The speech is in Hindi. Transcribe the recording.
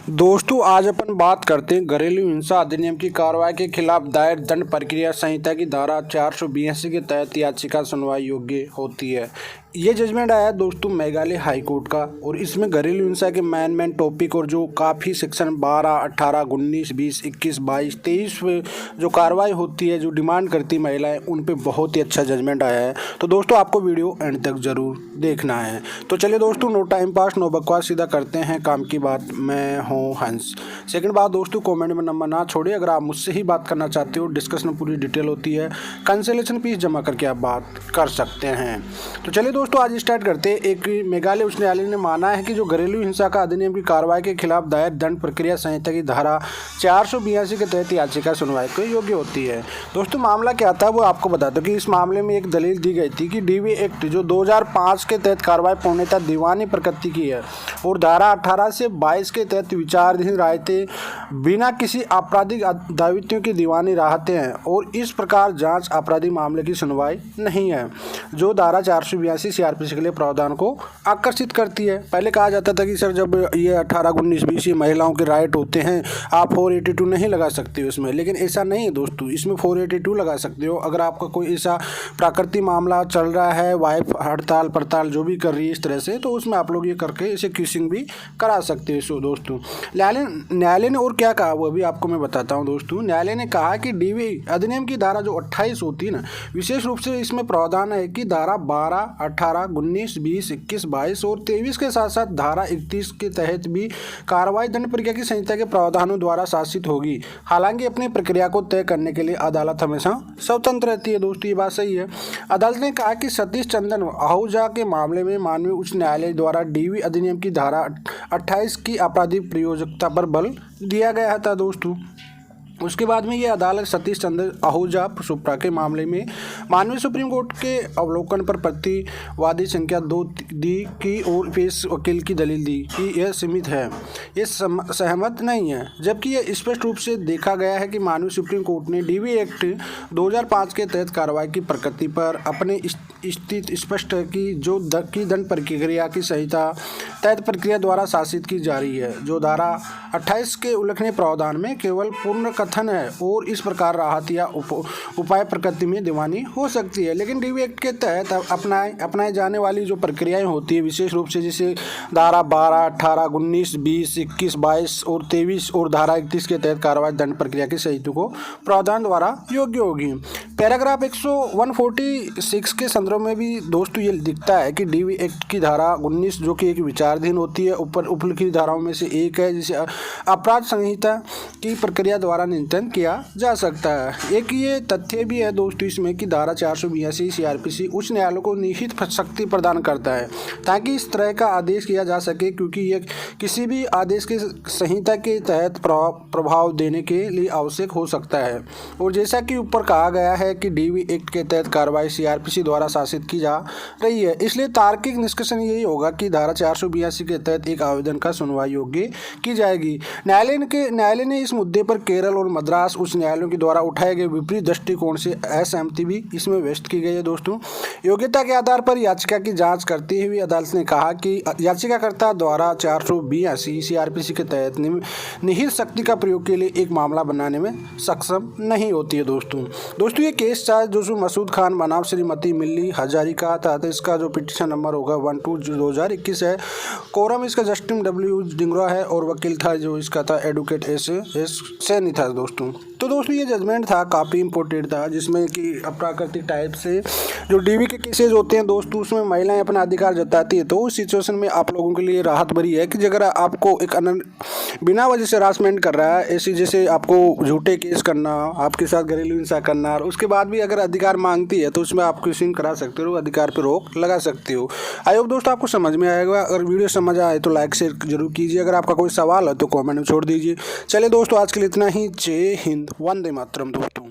दोस्तों आज अपन बात करते हैं घरेलू हिंसा अधिनियम की कार्रवाई के खिलाफ दायर दंड प्रक्रिया संहिता की धारा 482 के तहत याचिका सुनवाई योग्य होती है। ये जजमेंट आया है दोस्तों मेघालय हाई कोर्ट का, और इसमें घरेलू हिंसा के मेन टॉपिक और जो काफ़ी सेक्शन 12, 18, 19, 20, 21, 22, 23 जो कार्रवाई होती है, जो डिमांड करती महिलाएं, उन पे बहुत ही अच्छा जजमेंट आया है। तो दोस्तों आपको वीडियो एंड तक ज़रूर देखना है। तो चलिए दोस्तों, नो टाइम पास नो बकवास, सीधा करते हैं काम की बात। मैं हूँ हंस। सेकंड बात दोस्तों, कमेंट में नंबर ना छोड़िए अगर आप मुझसे ही बात करना चाहते हो। डिस्कशन में पूरी डिटेल होती है, कंसल्टेशन फीस जमा करके आप बात कर सकते हैं। तो चलिए दोस्तों आज स्टार्ट करते हैं। एक मेघालय उच्च न्यायालय ने माना है कि जो घरेलू हिंसा का अधिनियम की कार्रवाई के खिलाफ दायर दंड प्रक्रिया संहिता की धारा 482 के तहत याचिका सुनवाई को योग्य होती है। दोस्तों मामला क्या था वो आपको बता दो कि इस मामले में एक दलील दी गई थी कि डीवी एक्ट जो 2005 के तहत कार्रवाई पूर्णतः दीवानी प्रकृति की है और धारा 18 से 22 के तहत विचाराधीन राहतें बिना किसी आपराधिक दायित्वों की दीवानी राहतें हैं, और इस प्रकार जांच आपराधिक मामले की सुनवाई नहीं है, जो धारा 482 सीआरपीसी के लिए प्रावधान को आकर्षित करती है। पहले कहा जाता था कि सर जब ये 18, 19, 20 ये महिलाओं के राइट होते हैं, आप 482 नहीं लगा सकते हो इसमें, लेकिन ऐसा नहीं है दोस्तों। इसमें 482 लगा सकते हो अगर आपका कोई ऐसा प्राकृतिक मामला चल रहा है, वाइफ हड़ताल पड़ताल जो भी कर रही है इस तरह से, तो उसमें आप लोग ये करके इसे किसिंग भी करा सकते हो दोस्तों। न्यायालय ने और क्या कहा वो भी आपको मैं बताता हूँ दोस्तों। न्यायालय ने कहा कि डीवी अधिनियम की धारा जो 28 होती है ना, विशेष रूप से इसमें प्रावधान है कि धारा 12, 18, 19, 20, 21, 22 और 23 के साथ साथ धारा 31 के तहत भी कार्रवाई दंड प्रक्रिया की संहिता के प्रावधानों द्वारा शासित होगी। हालांकि अपनी प्रक्रिया को तय करने के लिए अदालत हमेशा स्वतंत्र रहती है दोस्तों, ये बात सही है। अदालत ने कहा कि सतीश चंद्र आहूजा के मामले में माननीय उच्च न्यायालय द्वारा डीवी अधिनियम की धारा 28 की आपराधिक प्रयोजकता पर बल दिया गया था दोस्तों। उसके बाद में ये अदालत सतीश चंद्र आहूजा सुप्रा के मामले में माननीय सुप्रीम कोर्ट के अवलोकन पर प्रतिवादी संख्या 2 दी की और पेश वकील की दलील दी कि यह सीमित है, ये सहमत नहीं है, जबकि यह स्पष्ट रूप से देखा गया है कि माननीय सुप्रीम कोर्ट ने डीवी एक्ट 2005 के तहत कार्रवाई की प्रकृति पर अपने स्थिति स्पष्ट है कि जो दंड प्रक्रिया की संहिता तहत प्रक्रिया द्वारा शासित की जा रही है, जो धारा 28 के उल्लेखनीय प्रावधान में केवल पूर्ण कथन है और इस प्रकार राहत या उपाय प्रकृति में दीवानी हो सकती है। लेकिन डीवी एक्ट के तहत अपनाए जाने वाली जो प्रक्रियाएं होती है, विशेष रूप से जैसे धारा 12, 18, 19, 20, 21, 22 और 23 और धारा 31 के तहत कार्रवाई दंड प्रक्रिया की संहिता को प्रावधान द्वारा योग्य होगी। पैराग्राफ 146 के संदर्भ में भी दोस्तों ये दिखता है कि डीवी एक्ट की धारा 19 जो कि एक विचाराधीन होती है, ऊपर उपलिखित धाराओं में से एक है, जिसे अपराध संहिता की प्रक्रिया द्वारा नियंत्रण किया जा सकता है। एक ये तथ्य भी है दोस्तों इसमें कि धारा 482 सीआरपीसी उच्च न्यायालय को निहित शक्ति प्रदान करता है ताकि इस तरह का आदेश किया जा सके, क्योंकि यह किसी भी आदेश के संहिता के तहत प्रभाव देने के लिए आवश्यक हो सकता है। और जैसा कि ऊपर कहा गया है कि डीवी एक्ट के तहत कार्रवाई सीआरपीसी द्वारा शासित की जा रही है, इसलिए तार्किक निष्कर्षण यही होगा कि धारा 482 के तहत एक आवेदन का सुनवाई योग्य की जाएगी। न्यायालय ने इस मुद्दे पर केरल और मद्रास उच्च न्यायालयों के द्वारा उठाए गए विपरीत दृष्टिकोण से असहमति भी इसमें व्यक्त की गई है दोस्तों। योग्यता के आधार पर याचिका की जांच करते हुए अदालत ने कहा कि याचिकाकर्ता द्वारा 482 सीआरपीसी के तहत निहित शक्ति का प्रयोग के लिए एक मामला बनाने में सक्षम नहीं होती है दोस्तों ये केस चार्ज जो मसूद खान बनाम श्रीमती मिल्ली हजारिका था, तो इसका जो पिटीशन नंबर होगा 12/2021 है। कोरम इसका जस्टिन डब्ल्यू डिंगरा है और वकील था जो इसका था एडवोकेट एस सैनी था दोस्तों। तो दोस्तों ये जजमेंट था काफ़ी इंपॉर्टेंट था, जिसमें कि अप्राकृतिक टाइप से जो डीवी के केसेज होते हैं दोस्तों, उसमें महिलाएं अपना अधिकार जताती है। तो उस सिचुएशन में आप लोगों के लिए राहत भरी है कि अगर आपको एक बिना वजह से हरासमेंट कर रहा है, ऐसी जैसे आपको झूठे केस करना, आपके साथ घरेलू हिंसा करना, और उसके बाद भी अगर अधिकार मांगती है तो उसमें आप किसिंग करा सकते हो, अधिकार पर रोक लगा सकते हो। आई होप दोस्तों आपको समझ में आएगा। अगर वीडियो समझ आए तो लाइक शेयर जरूर कीजिए। अगर आपका कोई सवाल है तो कॉमेंट में छोड़ दीजिए। चलिए दोस्तों आज के लिए इतना ही। जय हिंद, वंदे मातरम दोस्तों।